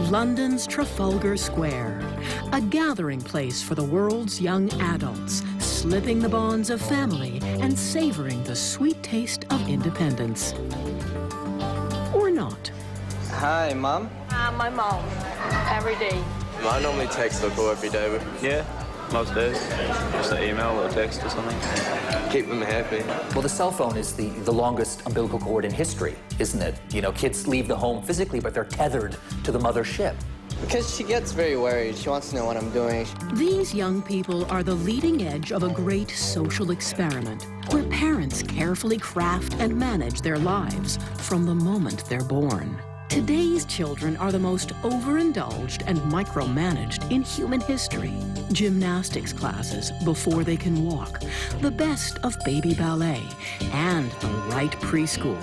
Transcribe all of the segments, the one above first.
London's Trafalgar Square, a gathering place for the world's young adults, slipping the bonds of family and savoring the sweet taste of independence. Or not. Hi, Mom. My mom, every day. I normally text or call every day. Yeah, most days. Just an email or a text or something. Keep them happy. Well, the cell phone is the longest umbilical cord in history, isn't it? You know, kids leave the home physically, but they're tethered to the mothership. Because she gets very worried. She wants to know what I'm doing. These young people are the leading edge of a great social experiment where parents carefully craft and manage their lives from the moment they're born. Today's children are the most overindulged and micromanaged in human history. Gymnastics classes before they can walk, the best of baby ballet, and the right preschool.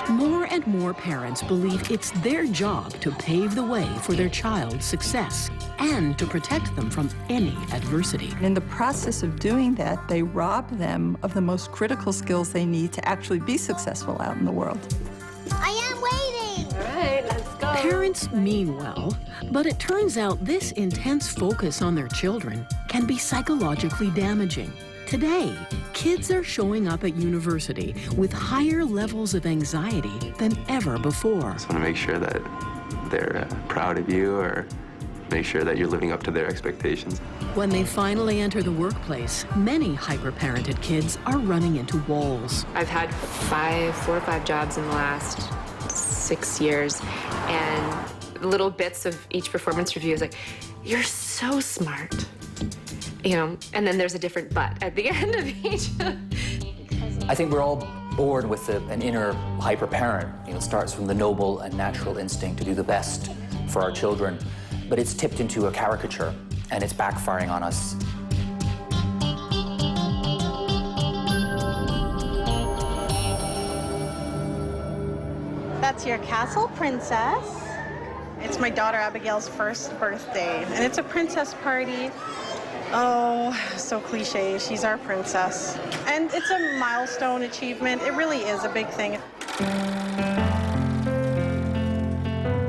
More and more parents believe it's their job to pave the way for their child's success and to protect them from any adversity. In the process of doing that, they rob them of the most critical skills they need to actually be successful out in the world. I am waiting! All right, let's go. Parents mean well, but it turns out this intense focus on their children can be psychologically damaging. Today, kids are showing up at university with higher levels of anxiety than ever before. Just want to make sure that they're proud of you, or make sure that you're living up to their expectations. When they finally enter the workplace, many hyper-parented kids are running into walls. I've had 4 or 5 jobs in the last 6 years, and little bits of each performance review is like, you're so smart, you know, and then there's a different but at the end of each. I think we're all born with an inner hyper-parent. You know, it starts from the noble and natural instinct to do the best for our children, but it's tipped into a caricature, and it's backfiring on us. That's your castle, princess. It's my daughter Abigail's first birthday, and it's a princess party. Oh, so cliche, she's our princess. And it's a milestone achievement. It really is a big thing.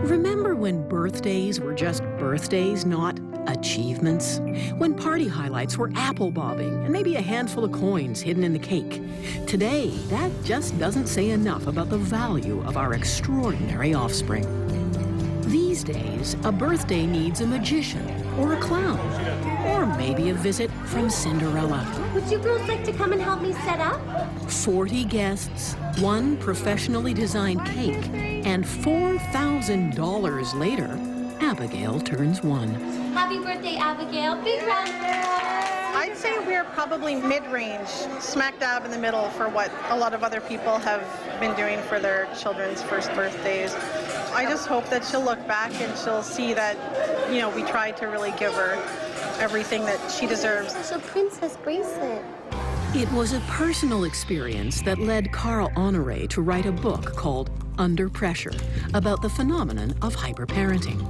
Remember when birthdays were just birthdays, not achievements? When party highlights were apple bobbing and maybe a handful of coins hidden in the cake? Today, that just doesn't say enough about the value of our extraordinary offspring. These days, a birthday needs a magician or a clown, or maybe a visit from Cinderella. Would you girls like to come and help me set up? 40 guests, 1 professionally designed cake, and $4,000 later, Abigail turns 1. Happy birthday, Abigail. Big round. I'd say we're probably mid-range, smack dab in the middle for what a lot of other people have been doing for their children's first birthdays. I just hope that she'll look back and she'll see that, you know, we tried to really give her everything that she deserves. It's a princess bracelet. It was a personal experience that led Carl Honoré to write a book called Under Pressure about the phenomenon of hyperparenting.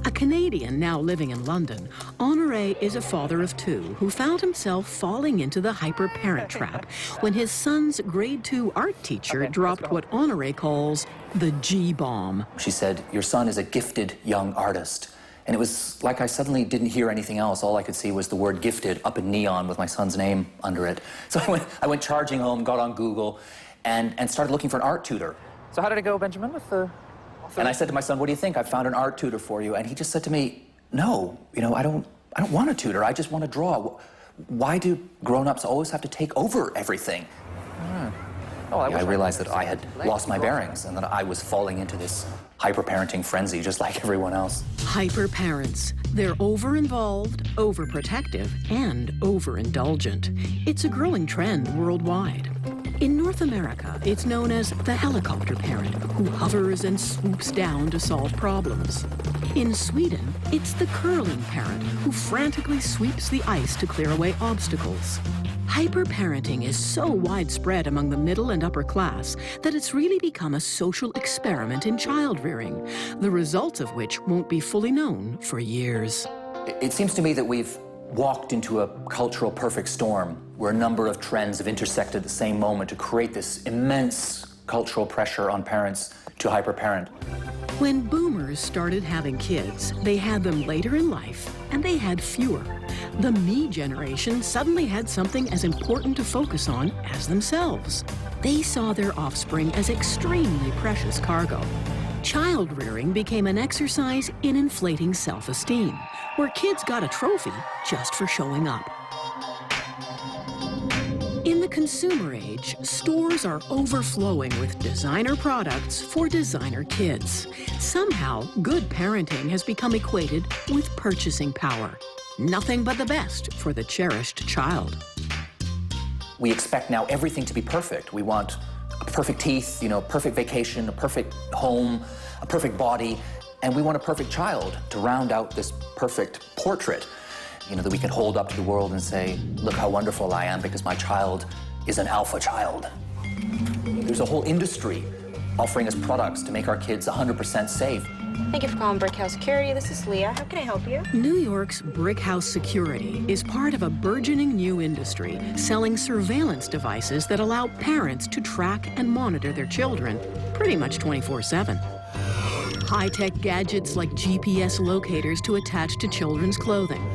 A Canadian now living in London, Honoré is a father of 2 who found himself falling into the hyperparent trap when his son's grade 2 art teacher dropped what Honoré calls the G-bomb. She said, your son is a gifted young artist. And it was like I suddenly didn't hear anything else. All I could see was the word gifted up in neon with my son's name under it. So I went charging home, got on Google, and started looking for an art tutor. So how did it go, Benjamin, with the... And I said to my son, what do you think? I've found an art tutor for you. And he just said to me, no, you know, I don't want a tutor. I just want to draw. Why do grown-ups always have to take over everything? Oh, I realized that I had lost my bearings and that I was falling into this hyper-parenting frenzy just like everyone else. Hyper-parents. They're over-involved, overprotective, and over-indulgent. It's a growing trend worldwide. In North America, it's known as the helicopter parent, who hovers and swoops down to solve problems. In Sweden, it's the curling parent, who frantically sweeps the ice to clear away obstacles. Hyper-parenting is so widespread among the middle and upper class that it's really become a social experiment in child-rearing, the results of which won't be fully known for years. It seems to me that we've walked into a cultural perfect storm where a number of trends have intersected at the same moment to create this immense cultural pressure on parents to hyper-parent. When boomers started having kids, they had them later in life, and they had fewer. The me generation suddenly had something as important to focus on as themselves. They saw their offspring as extremely precious cargo. Child rearing became an exercise in inflating self-esteem, where kids got a trophy just for showing up. In the consumer age, stores are overflowing with designer products for designer kids. Somehow, good parenting has become equated with purchasing power. Nothing but the best for the cherished child. We expect now everything to be perfect. We want perfect teeth, perfect vacation, a perfect home, a perfect body, and we want a perfect child to round out this perfect portrait, that we can hold up to the world and say, look how wonderful I am because my child is an alpha child. There's a whole industry offering us products to make our kids 100% safe. Thank you for calling Brick House Security. This is Leah. How can I help you? New York's Brick House Security is part of a burgeoning new industry selling surveillance devices that allow parents to track and monitor their children pretty much 24/7. High-tech gadgets like GPS locators to attach to children's clothing.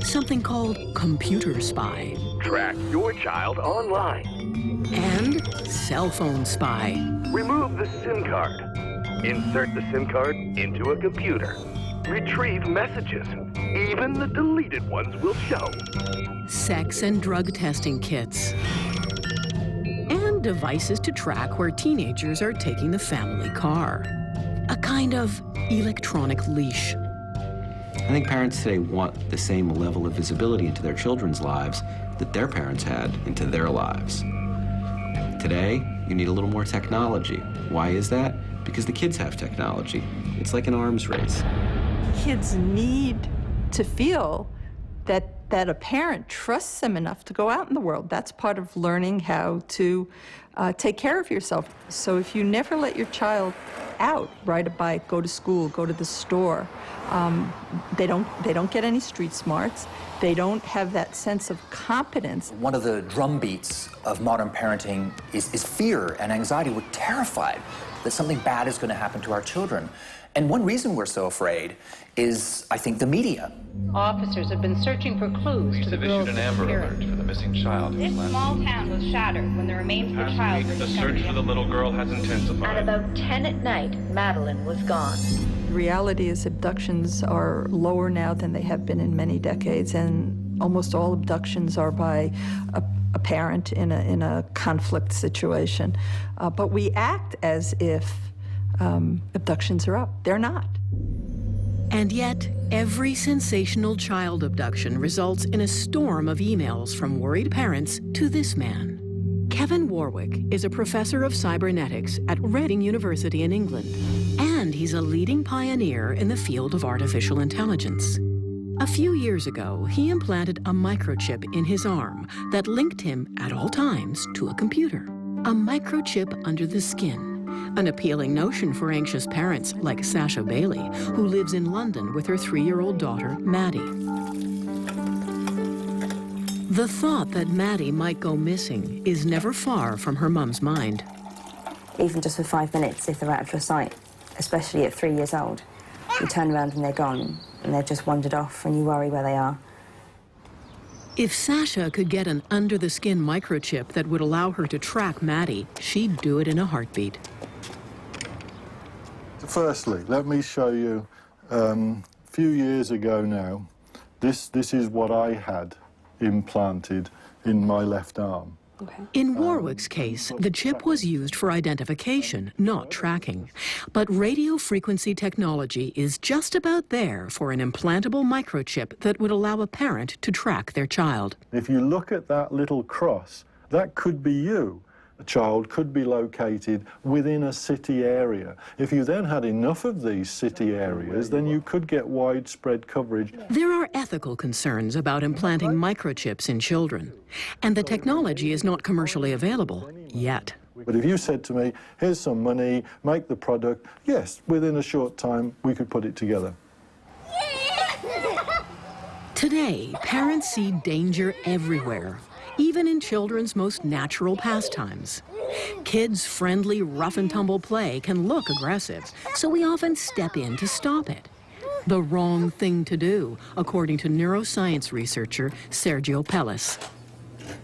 Something called Computer Spy. Track your child online. And Cell Phone Spy. Remove the SIM card. Insert the SIM card into a computer. Retrieve messages. Even the deleted ones will show. Sex and drug testing kits. And devices to track where teenagers are taking the family car. A kind of electronic leash. I think parents today want the same level of visibility into their children's lives that their parents had into their lives. Today, you need a little more technology. Why is that? Because the kids have technology. It's like an arms race. Kids need to feel that a parent trusts them enough to go out in the world. That's part of learning how to take care of yourself. So if you never let your child out, ride a bike, go to school, go to the store, they don't get any street smarts. They don't have that sense of competence. One of the drumbeats of modern parenting is fear and anxiety. We're terrified that something bad is going to happen to our children. And one reason we're so afraid is, I think, the media. Officers have been searching for clues to the girl's issued an Amber Alert for the missing child. This small town was shattered when the remains of the child were The discovered. search for the little girl has intensified. At about 10 at night, Madeline was gone. The reality is abductions are lower now than they have been in many decades, and almost all abductions are by a parent in a conflict situation. But we act as if abductions are up. They're not. And yet, every sensational child abduction results in a storm of emails from worried parents to this man. Kevin Warwick is a professor of cybernetics at Reading University in England, and he's a leading pioneer in the field of artificial intelligence. A few years ago, he implanted a microchip in his arm that linked him at all times to a computer. A microchip under the skin. An appealing notion for anxious parents like Sasha Bailey, who lives in London with her 3-year-old daughter, Maddie. The thought that Maddie might go missing is never far from her mum's mind. Even just for 5 minutes, if they're out of your sight, especially at 3 years old, you turn around and they're gone, and they've just wandered off, and you worry where they are. If Sasha could get an under-the-skin microchip that would allow her to track Maddie, she'd do it in a heartbeat. Firstly, let me show you, a few years ago now, this is what I had implanted in my left arm. Okay. In Warwick's case, the chip was used for identification, not tracking. But radio frequency technology is just about there for an implantable microchip that would allow a parent to track their child. If you look at that little cross, that could be you. A child could be located within a city area. If you then had enough of these city areas, then you could get widespread coverage. There are ethical concerns about implanting microchips in children, and the technology is not commercially available yet. But if you said to me, here's some money, make the product, yes, within a short time, we could put it together. Today, parents see danger everywhere, even in children's most natural pastimes. Kids' friendly rough-and-tumble play can look aggressive, so we often step in to stop it. The wrong thing to do, according to neuroscience researcher Sergio Pellis.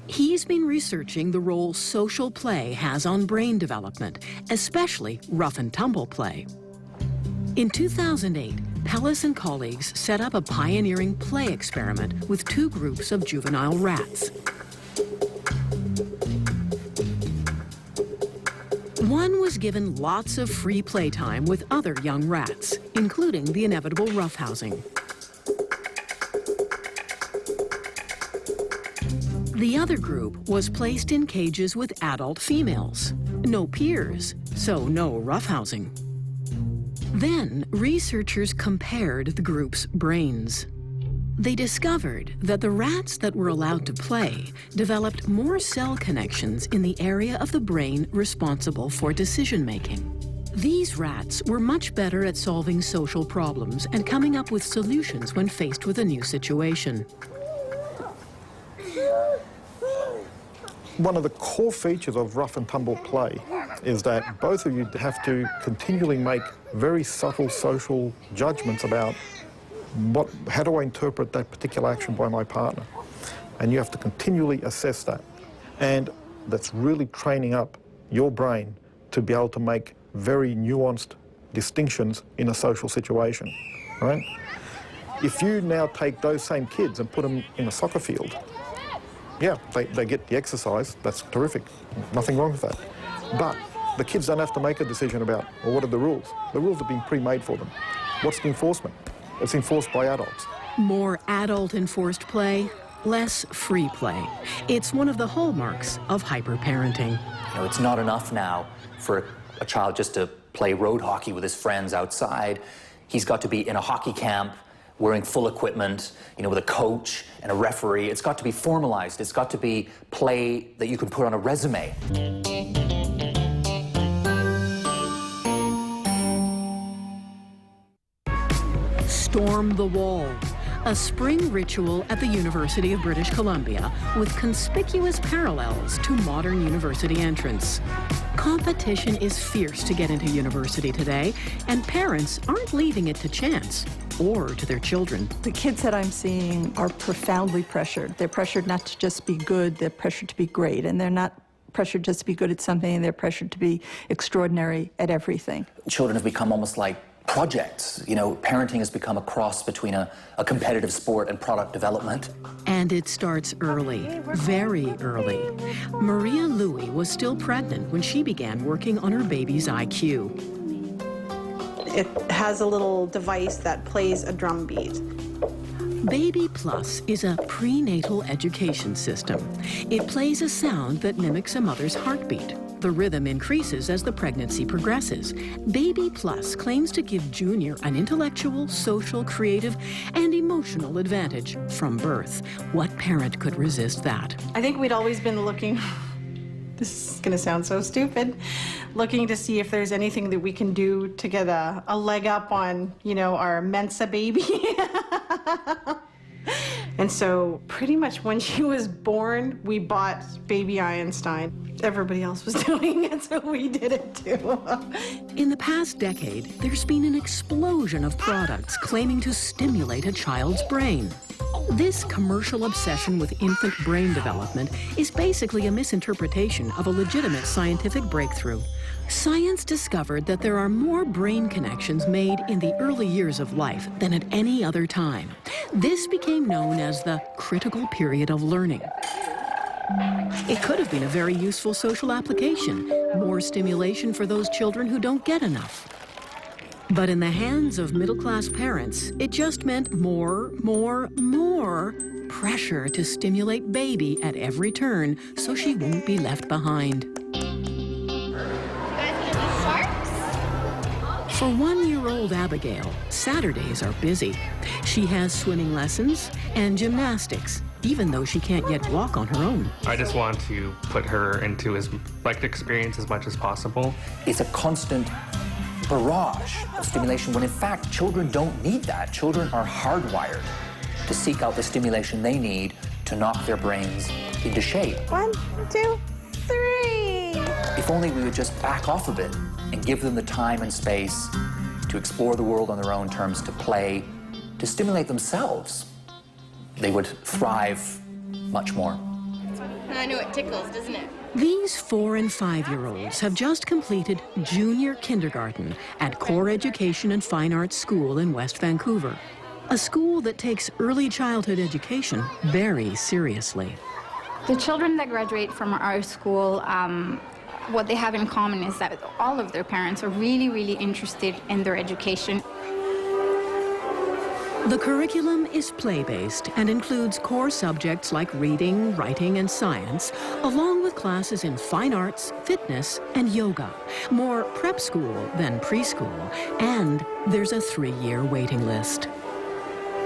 He's been researching the role social play has on brain development, especially rough-and-tumble play. In 2008, Pellis and colleagues set up a pioneering play experiment with 2 groups of juvenile rats. One was given lots of free playtime with other young rats, including the inevitable roughhousing. The other group was placed in cages with adult females. No peers, so no roughhousing. Then, researchers compared the group's brains. They discovered that the rats that were allowed to play developed more cell connections in the area of the brain responsible for decision-making. These rats were much better at solving social problems and coming up with solutions when faced with a new situation. One of the core features of rough and tumble play is that both of you have to continually make very subtle social judgments about how do I interpret that particular action by my partner? And you have to continually assess that. And that's really training up your brain to be able to make very nuanced distinctions in a social situation, right? If you now take those same kids and put them in a soccer field, yeah, they get the exercise, that's terrific, nothing wrong with that. But the kids don't have to make a decision about, well, what are the rules? The rules have been pre-made for them. What's the enforcement? It's enforced by adults. More adult-enforced play, less free play. It's one of the hallmarks of hyper-parenting. You know, it's not enough now for a child just to play road hockey with his friends outside. He's got to be in a hockey camp, wearing full equipment, you know, with a coach and a referee. It's got to be formalized. It's got to be play that you can put on a resume. Storm the Wall, a spring ritual at the University of British Columbia with conspicuous parallels to modern university entrance. Competition is fierce to get into university today, and parents aren't leaving it to chance or to their children. The kids that I'm seeing are profoundly pressured. They're pressured not to just be good, they're pressured to be great, and they're not pressured just to be good at something, they're pressured to be extraordinary at everything. Children have become almost like projects. You know, parenting has become a cross between a competitive sport and product development. And it starts early, very early. Maria Louie was still pregnant when she began working on her baby's IQ. It has a little device that plays a drum beat. Baby Plus is a prenatal education system. It plays a sound that mimics a mother's heartbeat. The rhythm increases as the pregnancy progresses. Baby Plus claims to give Junior an intellectual, social, creative, and emotional advantage from birth. What parent could resist that? I think we'd always been looking, this is gonna sound so stupid, looking to see if there's anything that we can do to get a leg up on, you know, our Mensa baby. And so pretty much when she was born, we bought baby Einstein. Everybody else was doing it, so we did it too. In the past decade, there's been an explosion of products claiming to stimulate a child's brain. This commercial obsession with infant brain development is basically a misinterpretation of a legitimate scientific breakthrough. Science discovered that there are more brain connections made in the early years of life than at any other time. This became known as the critical period of learning. It could have been a very useful social application, more stimulation for those children who don't get enough. But in the hands of middle-class parents, it just meant more pressure to stimulate baby at every turn so she won't be left behind. For 1-year-old Abigail, Saturdays are busy. She has swimming lessons and gymnastics, even though she can't yet walk on her own. I just want to put her into the experience as much as possible. It's a constant barrage of stimulation when in fact children don't need that. Children are hardwired to seek out the stimulation they need to knock their brains into shape. 1, 2, 3. If If only we would just back off a bit and give them the time and space to explore the world on their own terms, to play, to stimulate themselves, they would thrive much more. I know it tickles, doesn't it? These 4- and 5-year-olds have just completed junior kindergarten at Core Education and Fine Arts School in West Vancouver, a school that takes early childhood education very seriously. The children that graduate from our school, what they have in common is that all of their parents are really, really interested in their education. The curriculum is play-based and includes core subjects like reading, writing, and science, along with classes in fine arts, fitness, and yoga. More prep school than preschool, and there's a 3-year waiting list.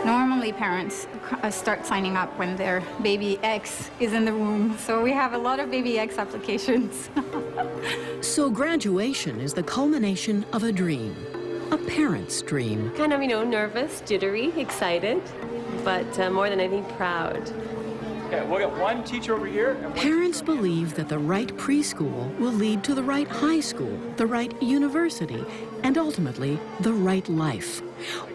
Normally, parents start signing up when their baby X is in the womb, so we have a lot of baby X applications. So graduation is the culmination of a dream. A parent's dream. Kind of, nervous, jittery, excited, but more than anything, proud. Okay, we'll get one teacher over here. Parents believe that the right preschool will lead to the right high school, the right university, and ultimately, the right life.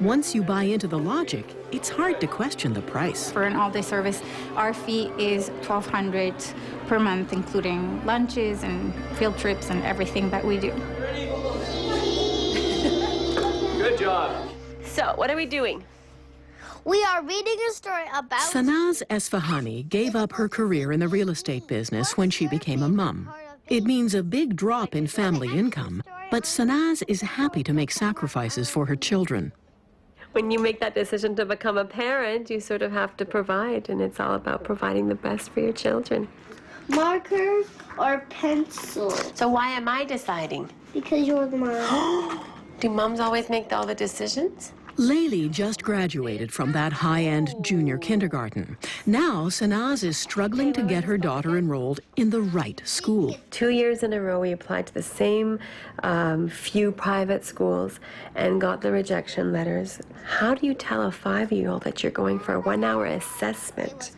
Once you buy into the logic, it's hard to question the price. For an all-day service, our fee is $1,200 per month, including lunches and field trips and everything that we do. Good job. So, what are we doing? We are reading a story about... Sanaz Esfahani gave up her career in the real estate business when she became a mum. It means a big drop in family income, but Sanaz is happy to make sacrifices for her children. When you make that decision to become a parent, you sort of have to provide, and it's all about providing the best for your children. Marker or pencil? So why am I deciding? Because you're the mom. Do moms always make all the decisions? Layli just graduated from that high-end junior kindergarten. Now, Sanaz is struggling to get her daughter enrolled in the right school. 2 years in a row, we applied to the same few private schools and got the rejection letters. How do you tell a 5-year-old that you're going for a 1-hour assessment,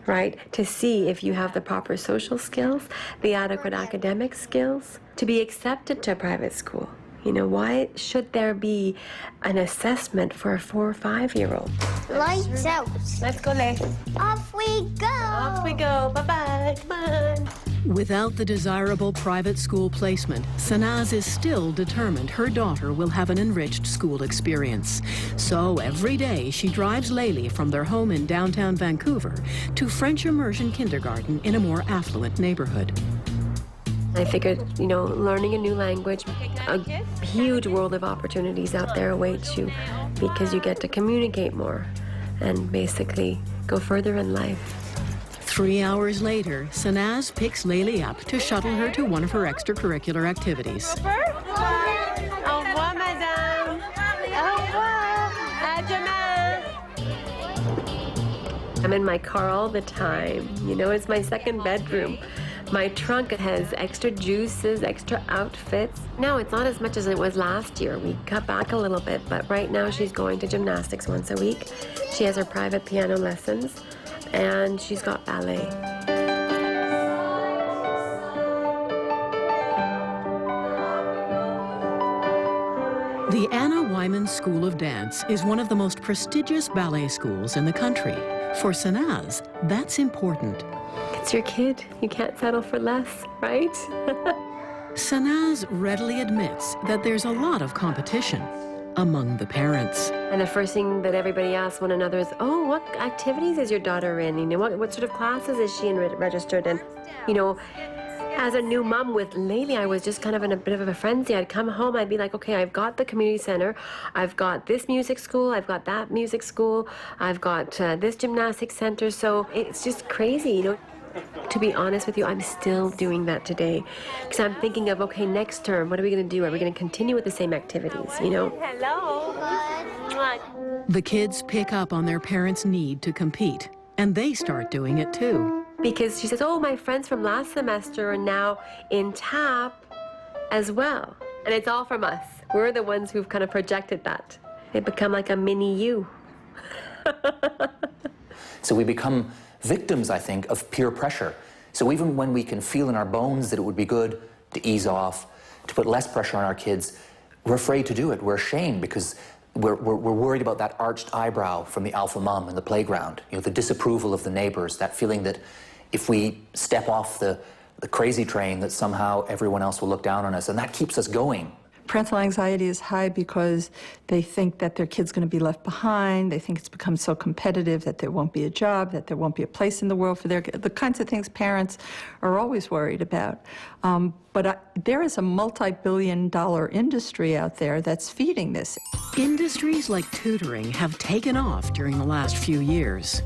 right, to see if you have the proper social skills, the adequate academic skills to be accepted to a private school? Why should there be an assessment for a 4 or 5-year-old? Lights out. Let's go, Lay. Off we go. Off we go. Bye-bye. Come on. Without the desirable private school placement, Sanaz is still determined her daughter will have an enriched school experience. So every day she drives Layli from their home in downtown Vancouver to French immersion kindergarten in a more affluent neighborhood. I figured, learning a new language, a huge world of opportunities out there awaits you because you get to communicate more and basically go further in life. 3 hours later, Sanaz picks Layli up to shuttle her to one of her extracurricular activities. Au revoir, madame. Au revoir. À demain. I'm in my car all the time. It's my second bedroom. My trunk has extra juices, extra outfits. No, it's not as much as it was last year. We cut back a little bit, but right now she's going to gymnastics once a week. She has her private piano lessons, and she's got ballet. The Anna Wyman School of Dance is one of the most prestigious ballet schools in the country. For Sanaz, that's important. It's your kid. You can't settle for less, right? Sanaz readily admits that there's a lot of competition among the parents. And the first thing that everybody asks one another is, oh, what activities is your daughter in? What sort of classes is she registered in? As a new mom with Layli, I was just kind of in a bit of a frenzy. I'd come home, I'd be like, okay, I've got the community center, I've got this music school, I've got that music school, I've got this gymnastics center, so it's just crazy, To be honest with you, I'm still doing that today. Because I'm thinking of, okay, next term, what are we going to do? Are we going to continue with the same activities, Hello. The kids pick up on their parents' need to compete, and they start doing it too. Because she says, oh, my friends from last semester are now in TAP as well. And it's all from us. We're the ones who've kind of projected that. They become like a mini you. So we become victims, I think, of peer pressure. So even when we can feel in our bones that it would be good to ease off, to put less pressure on our kids, we're afraid to do it. We're ashamed because we're worried about that arched eyebrow from the alpha mom in the playground, you know, the disapproval of the neighbors, that feeling that if we step off the crazy train, that somehow everyone else will look down on us, and that keeps us going. Parental anxiety is high because they think that their kid's going to be left behind. They think it's become so competitive that there won't be a job, that there won't be a place in the world for their kid. The kinds of things parents are always worried about. There is a multi-billion-dollar industry out there that's feeding this. Industries like tutoring have taken off during the last few years.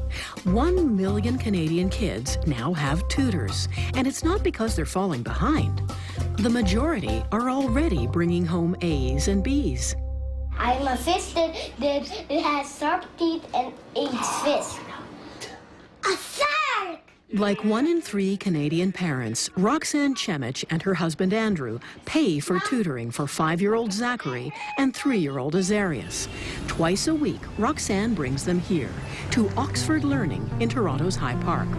1 million Canadian kids now have tutors, and it's not because they're falling behind. The majority are already bringing home A's and B's. I'm a fish that has sharp teeth and eats fish. A shark! Like 1 in 3 Canadian parents, Roxanne Chemich and her husband Andrew pay for tutoring for 5-year-old Zachary and 3-year-old Azarius. Twice a week, Roxanne brings them here to Oxford Learning in Toronto's High Park.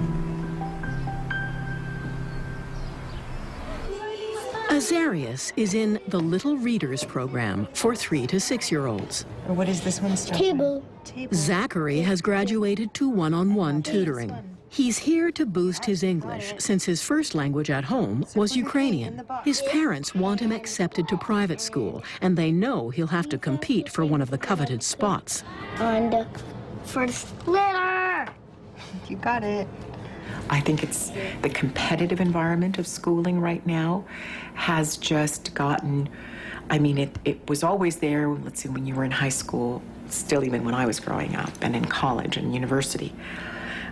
Azarius is in the Little Readers program for 3 to 6-year-olds. What is this one? Table. Zachary has graduated to one-on-one tutoring. He's here to boost his English since his first language at home was Ukrainian. His parents want him accepted to private school, and they know he'll have to compete for one of the coveted spots. On the first letter. You got it. I think it's the competitive environment of schooling right now has just gotten, I mean, it was always there, let's see, when you were in high school, still even when I was growing up, and in college and university.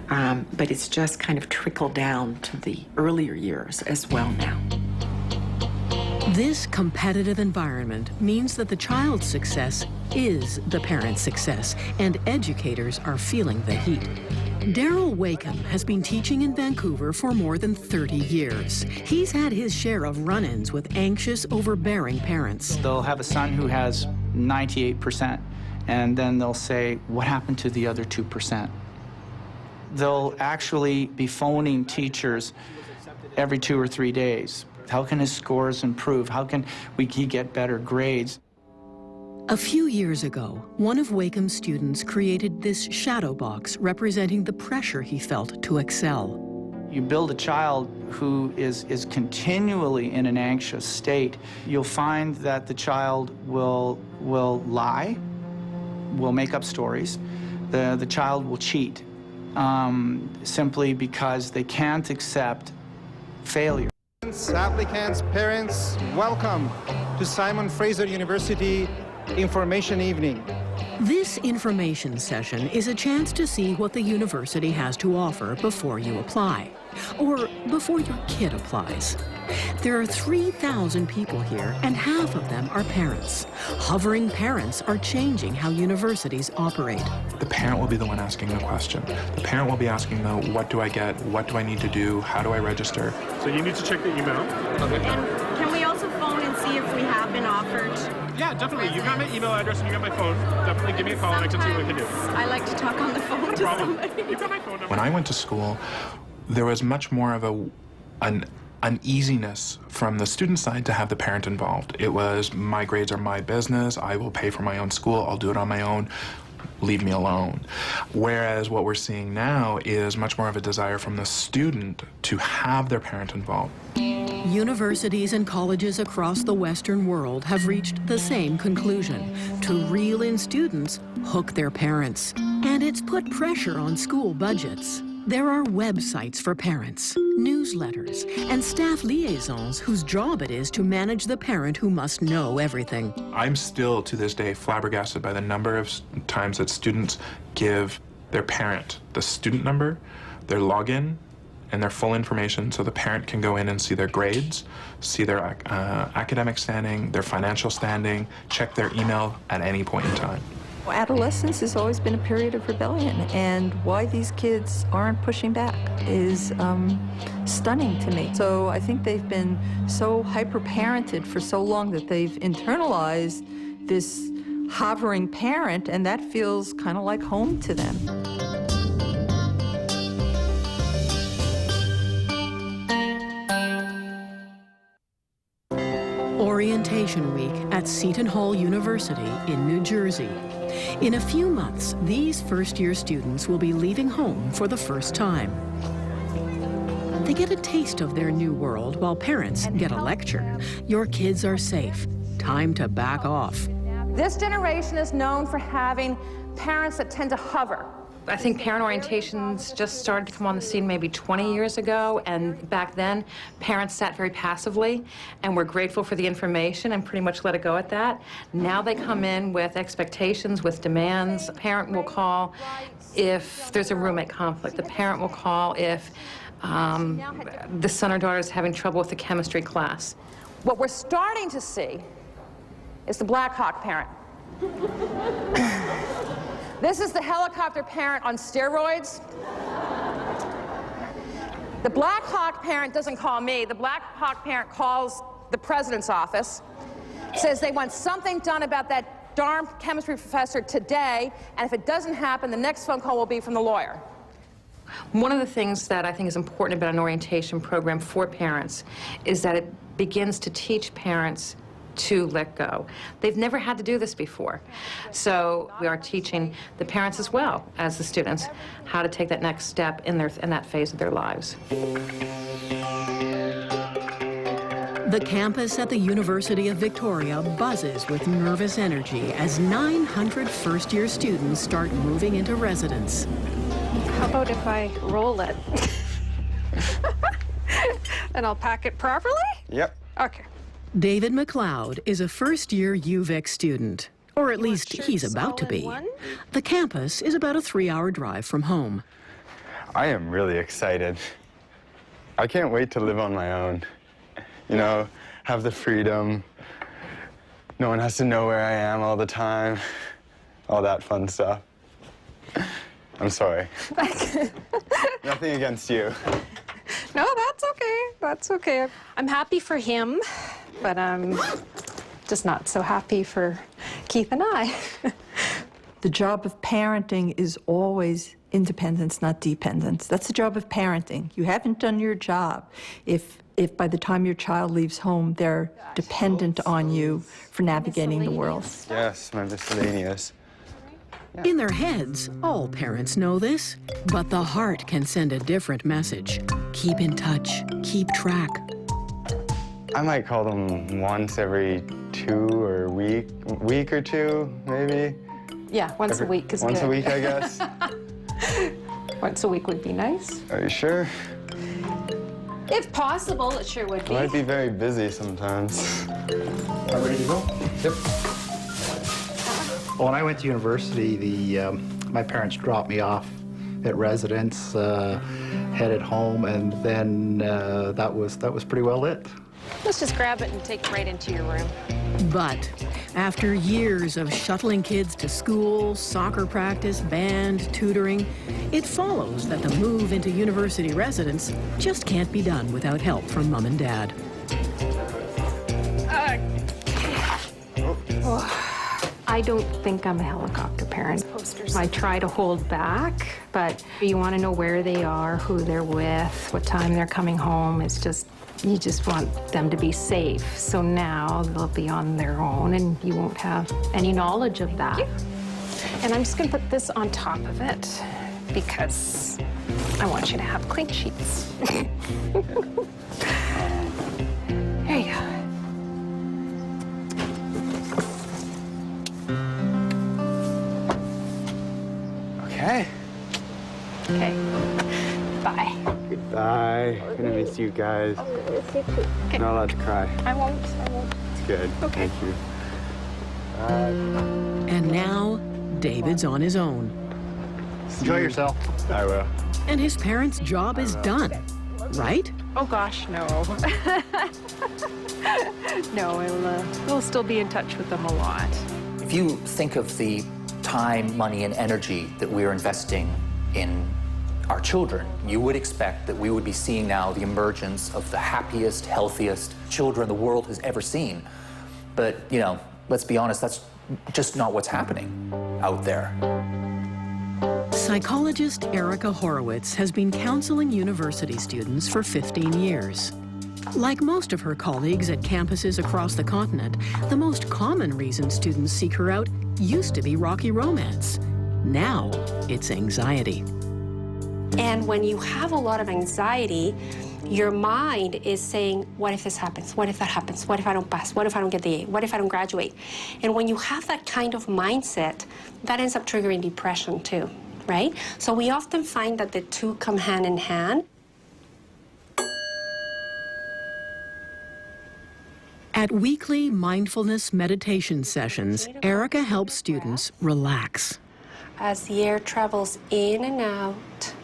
But it's just kind of trickled down to the earlier years as well now. This competitive environment means that the child's success is the parent's success, and educators are feeling the heat. Daryl Wakeham has been teaching in Vancouver for more than 30 years. He's had his share of run-ins with anxious, overbearing parents. They'll have a son who has 98%, and then they'll say, what happened to the other 2%? They'll actually be phoning teachers every 2 or 3 days. How can his scores improve? How can he get better grades? A few years ago, one of Wakeham's students created this shadow box representing the pressure he felt to excel. You build a child who is continually in an anxious state, you'll find that the child will lie, will make up stories. The child will cheat simply because they can't accept failure. Applicants, parents, welcome to Simon Fraser University Information Evening. This information session is a chance to see what the university has to offer before you apply, or before your kid applies. There are 3,000 people here, and half of them are parents. Hovering parents are changing how universities operate. The parent will be the one asking the question. The parent will be asking, though, what do I get? What do I need to do? How do I register? So you need to check the email. Okay. And can we also phone and see if we have been offered? Yeah, definitely. You got my email address and you got my phone. Definitely give me a call and I can see what we can do. I like to talk on the phone to somebody. You got my phone number. When I went to school, there was much more of an uneasiness from the student side to have the parent involved. It was, my grades are my business, I will pay for my own school, I'll do it on my own, leave me alone. Whereas what we're seeing now is much more of a desire from the student to have their parent involved. Universities and colleges across the Western world have reached the same conclusion: to reel in students, hook their parents. And it's put pressure on school budgets. There are websites for parents, newsletters, and staff liaisons whose job it is to manage the parent who must know everything. I'm still, to this day, flabbergasted by the number of times that students give their parent the student number, their login, and their full information so the parent can go in and see their grades, see their academic standing, their financial standing, check their email at any point in time. Adolescence has always been a period of rebellion, and why these kids aren't pushing back is stunning to me. So I think they've been so hyper-parented for so long that they've internalized this hovering parent, and that feels kind of like home to them. Orientation Week at Seton Hall University in New Jersey. In a few months, these first-year students will be leaving home for the first time. They get a taste of their new world while parents get a lecture. Your kids are safe. Time to back off. This generation is known for having parents that tend to hover. I think parent orientations just started to come on the scene maybe 20 years ago, and back then, parents sat very passively and were grateful for the information and pretty much let it go at that. Now they come in with expectations, with demands. A parent will call if there's a roommate conflict. The parent will call if the son or daughter is having trouble with the chemistry class. What we're starting to see is the Black Hawk parent. This is the helicopter parent on steroids. The Black Hawk parent doesn't call me. The Black Hawk parent calls the president's office, says they want something done about that darn chemistry professor today, and if it doesn't happen, the next phone call will be from the lawyer. One of the things that I think is important about an orientation program for parents is that it begins to teach parents to let go. They've never had to do this before. So we are teaching the parents as well as the students how to take that next step in that phase of their lives. The campus at the University of Victoria buzzes with nervous energy as 900 first-year students start moving into residence. How about if I roll it? And I'll pack it properly? Yep. Okay. David McLeod is a first-year UVic student, or at least he's about to be. The campus is about a 3-hour drive from home. I am really excited. I can't wait to live on my own. You know, have the freedom. No one has to know where I am all the time. All that fun stuff. I'm sorry. Nothing against you. No, that's okay. That's okay. I'm happy for him, but I'm just not so happy for Keith and I. The job of parenting is always independence, not dependence. That's the job of parenting. You haven't done your job if by the time your child leaves home, they're dependent on you for navigating the world. Yes, my miscellaneous. In their heads, all parents know this, but the heart can send a different message. Keep in touch, keep track. I might call them once every 2 or week or two, maybe. Yeah, once a week is good. Once a week, I guess. Once a week would be nice. Are you sure? If possible, it sure would be. I might be very busy sometimes. Are we ready to go? Yep. When I went to university, my parents dropped me off at residence, headed home, and then that was pretty well it. Let's just grab it and take it right into your room. But after years of shuttling kids to school, soccer practice, band, tutoring, it follows that the move into university residence just can't be done without help from Mom and Dad. I don't think I'm a helicopter parent. I try to hold back, but you want to know where they are, who they're with, what time they're coming home. It's just, you just want them to be safe. So now they'll be on their own and you won't have any knowledge of that. And I'm just going to put this on top of it because I want you to have clean sheets. There you go. Okay. Okay. Bye. Goodbye. Gonna miss you guys. Okay. Not allowed to cry. I won't. It's good. Okay. Thank you. And now, David's on his own. Enjoy yourself. I will. And his parents' job is done, right? Oh gosh, no. No, we'll still be in touch with them a lot. If you think of the time, money, and energy that we're investing in our children, you would expect that we would be seeing now the emergence of the happiest, healthiest children the world has ever seen. But, you know, let's be honest, that's just not what's happening out there. Psychologist Erica Horowitz has been counseling university students for 15 years. Like most of her colleagues at campuses across the continent, the most common reason students seek her out used to be rocky romance. Now, it's anxiety. And when you have a lot of anxiety, your mind is saying, what if this happens? What if that happens? What if I don't pass? What if I don't get the A? What if I don't graduate? And when you have that kind of mindset, that ends up triggering depression too, right? So we often find that the two come hand in hand. At weekly mindfulness meditation sessions, Erica helps students relax. As the air travels in and out.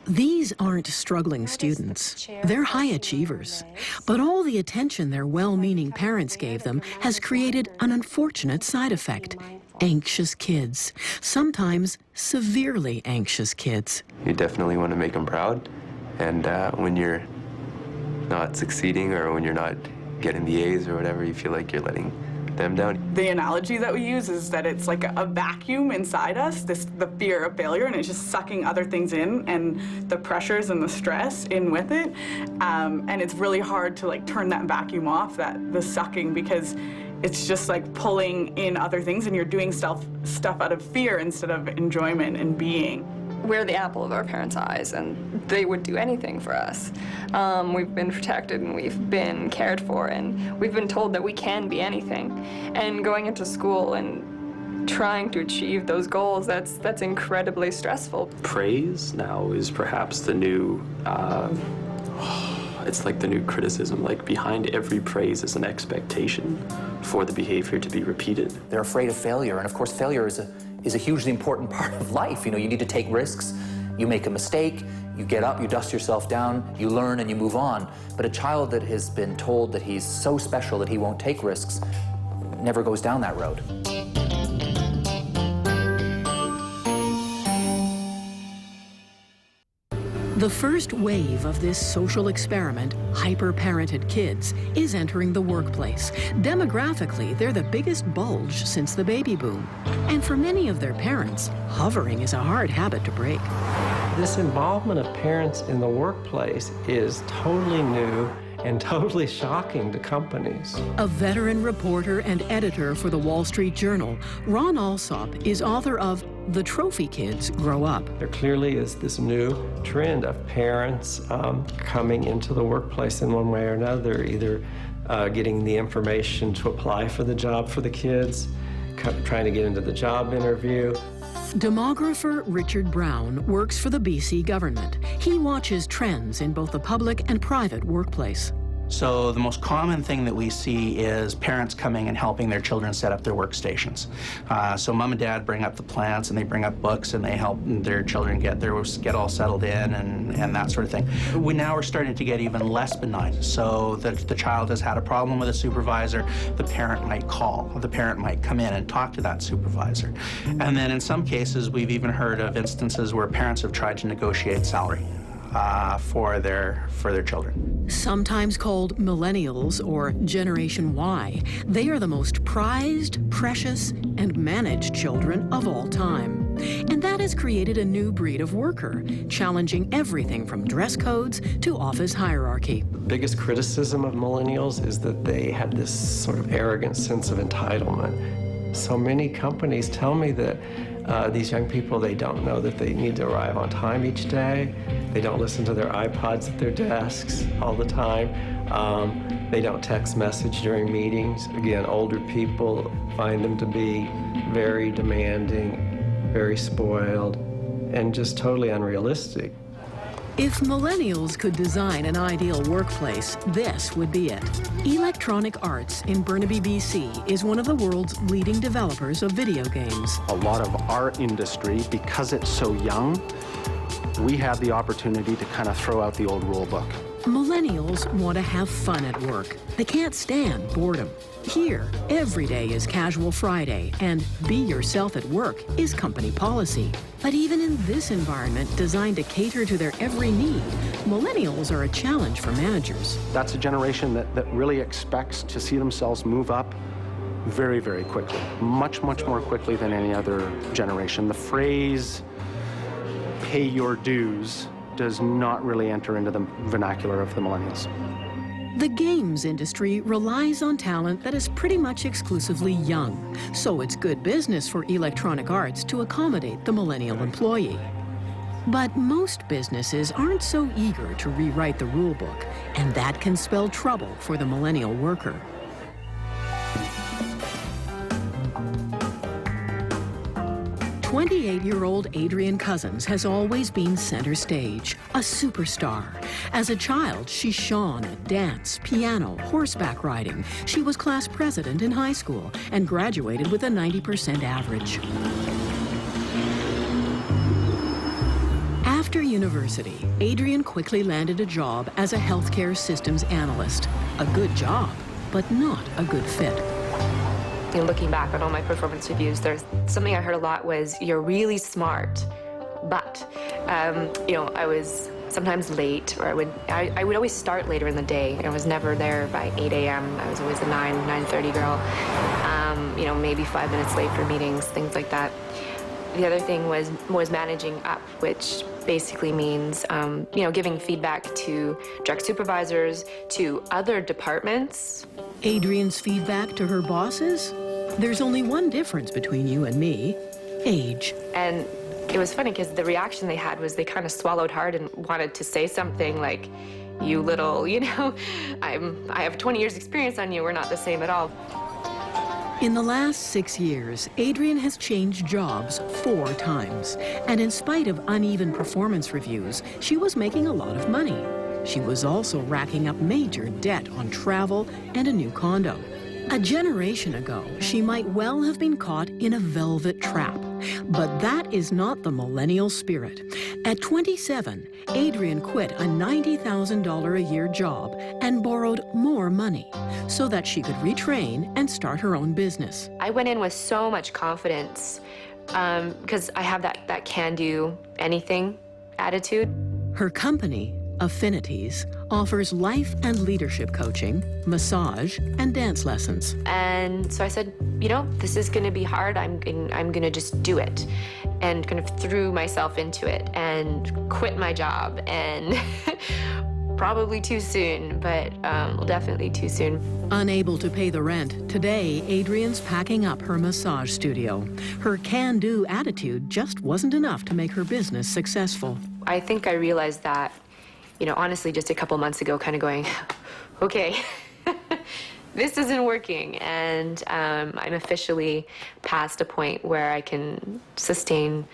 These aren't struggling students. They're high achievers. But all the attention their well-meaning parents gave them has created an unfortunate side effect. Anxious kids. Sometimes severely anxious kids. You definitely want to make them proud. And when you're not succeeding or when you're not getting the A's or whatever, you feel like you're letting them down. The analogy that we use is that it's like a vacuum inside us, the fear of failure, and it's just sucking other things in and the pressures and the stress in with it. And it's really hard to like turn that vacuum off, the sucking, because it's just like pulling in other things and you're doing stuff out of fear instead of enjoyment and being. We're the apple of our parents' eyes, and they would do anything for us. We've been protected and we've been cared for, and we've been told that we can be anything. And going into school and trying to achieve those goals, that's incredibly stressful. Praise now is perhaps the new, it's like the new criticism. Like behind every praise is an expectation for the behavior to be repeated. They're afraid of failure, and of course failure is a hugely important part of life. You know, you need to take risks. You make a mistake, you get up, you dust yourself down, you learn and you move on. But a child that has been told that he's so special that he won't take risks never goes down that road. The first wave of this social experiment, hyper-parented kids, is entering the workplace. Demographically, they're the biggest bulge since the baby boom. And for many of their parents, hovering is a hard habit to break. This involvement of parents in the workplace is totally new and totally shocking to companies. A veteran reporter and editor for the Wall Street Journal, Ron Alsop is author of The Trophy Kids Grow Up. There clearly is this new trend of parents coming into the workplace in one way or another, either getting the information to apply for the job for the kids, trying to get into the job interview. Demographer Richard Brown works for the BC government. He watches trends in both the public and private workplace. So the most common thing that we see is parents coming and helping their children set up their workstations. So mom and dad bring up the plants and they bring up books and they help their children get all settled in and that sort of thing. We now are starting to get even less benign. So that the child has had a problem with a supervisor, the parent might call, or the parent might come in and talk to that supervisor. And then in some cases, we've even heard of instances where parents have tried to negotiate salary for their children. Sometimes called millennials or Generation Y, they are the most prized, precious, and managed children of all time. And that has created a new breed of worker, challenging everything from dress codes to office hierarchy. The biggest criticism of millennials is that they have this sort of arrogant sense of entitlement. So many companies tell me that these young people, they don't know that they need to arrive on time each day. They don't listen to their iPods at their desks all the time. They don't text message during meetings. Again, older people find them to be very demanding, very spoiled, and just totally unrealistic. If millennials could design an ideal workplace, this would be it. Electronic Arts in Burnaby, BC is one of the world's leading developers of video games. A lot of our industry, because it's so young, we have the opportunity to kind of throw out the old rule book. Millennials want to have fun at work. They can't stand boredom. Here, every day is Casual Friday, and be yourself at work is company policy. But even in this environment designed to cater to their every need, millennials are a challenge for managers. That's a generation that really expects to see themselves move up very, very quickly. Much, much more quickly than any other generation. The phrase, pay your dues, does not really enter into the vernacular of the millennials. The games industry relies on talent that is pretty much exclusively young, so it's good business for Electronic Arts to accommodate the millennial employee. But most businesses aren't so eager to rewrite the rule book, and that can spell trouble for the millennial worker. "28-year-old Adrienne Cousins has always been center stage, a superstar. As a child, she shone at dance, piano, horseback riding. She was class president in high school and graduated with a 90% average. After university, Adrienne quickly landed a job as a healthcare systems analyst. A good job, but not a good fit. Looking back on all my performance reviews, there's something I heard a lot was, you're really smart, but, I was sometimes late, or I would always start later in the day. I was never there by 8 a.m. I was always a 9:30 girl. Maybe 5 minutes late for meetings, things like that. The other thing was managing up, which basically means, giving feedback to direct supervisors, to other departments. Adrienne's feedback to her bosses? There's only one difference between you and me: age. And it was funny because the reaction they had was they kind of swallowed hard and wanted to say something like, "You little, I have 20 years experience on you, we're not the same at all." In the last 6 years, Adrienne has changed jobs 4 times. And in spite of uneven performance reviews, she was making a lot of money. She was also racking up major debt on travel and a new condo. A generation ago, she might well have been caught in a velvet trap. But that is not the millennial spirit. At 27, Adrienne quit a $90,000 a year job and borrowed more money so that she could retrain and start her own business. I went in with so much confidence because I have that can-do anything attitude. Her company, Affinities, offers life and leadership coaching, massage, and dance lessons. And so I said, this is going to be hard. I'm going to just do it, and kind of threw myself into it and quit my job. And probably too soon, but definitely too soon. Unable to pay the rent, today Adrienne's packing up her massage studio. Her can-do attitude just wasn't enough to make her business successful. I think I realized that, honestly, just a couple months ago, kind of going, okay, this isn't working. And I'm officially past a point where I can sustain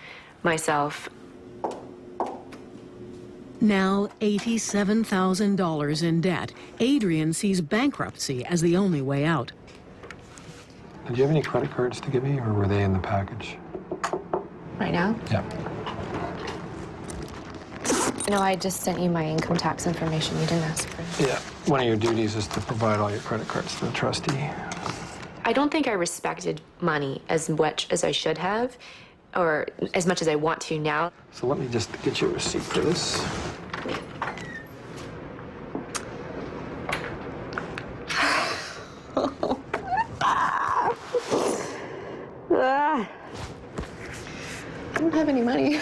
myself. Now $87,000 in debt, Adrienne sees bankruptcy as the only way out. Did you have any credit cards to give me, or were they in the package? Right now? Yeah. I just sent you my income tax information. You didn't ask for it. Yeah. One of your duties is to provide all your credit cards to the trustee. I don't think I respected money as much as I should have, or as much as I want to now. So let me just get you a receipt for this. I don't have any money.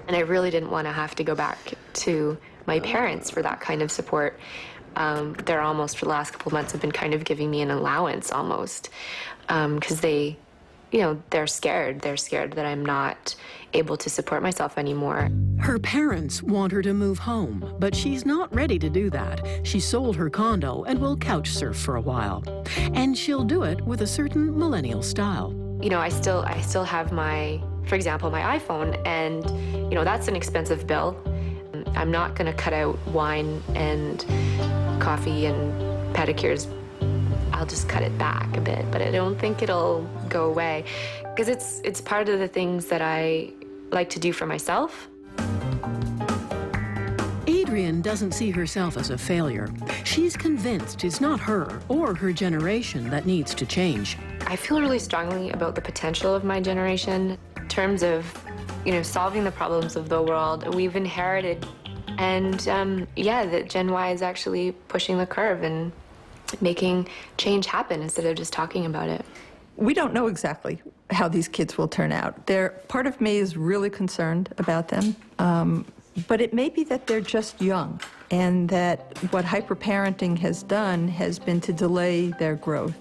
And I really didn't want to have to go back to my parents for that kind of support. They're almost, for the last couple of months, have been kind of giving me an allowance almost, because they, they're scared. They're scared that I'm not able to support myself anymore. Her parents want her to move home, but she's not ready to do that. She sold her condo and will couch surf for a while. And she'll do it with a certain millennial style. I still have for example, my iPhone, and, that's an expensive bill. I'm not going to cut out wine and coffee and pedicures. I'll just cut it back a bit, but I don't think it'll go away, because it's part of the things that I like to do for myself. Adrienne doesn't see herself as a failure. She's convinced it's not her or her generation that needs to change. I feel really strongly about the potential of my generation in terms of, solving the problems of the world we've inherited. And that Gen Y is actually pushing the curve and making change happen instead of just talking about it. We don't know exactly how these kids will turn out. Part of me is really concerned about them. But it may be that they're just young, and that what hyperparenting has done has been to delay their growth.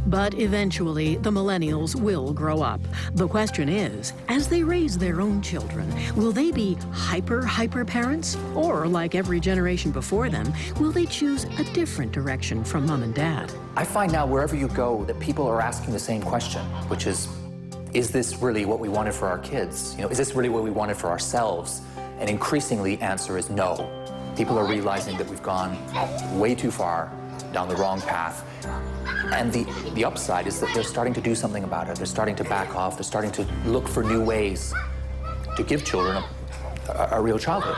But eventually, the millennials will grow up. The question is, as they raise their own children, will they be hyper parents? Or, like every generation before them, will they choose a different direction from mom and dad? I find now wherever you go that people are asking the same question, which is this really what we wanted for our kids? You know, is this really what we wanted for ourselves? And increasingly, answer is no. People are realizing that we've gone way too far down the wrong path. And the upside is that they're starting to do something about it. They're starting to back off. They're starting to look for new ways to give children a real childhood.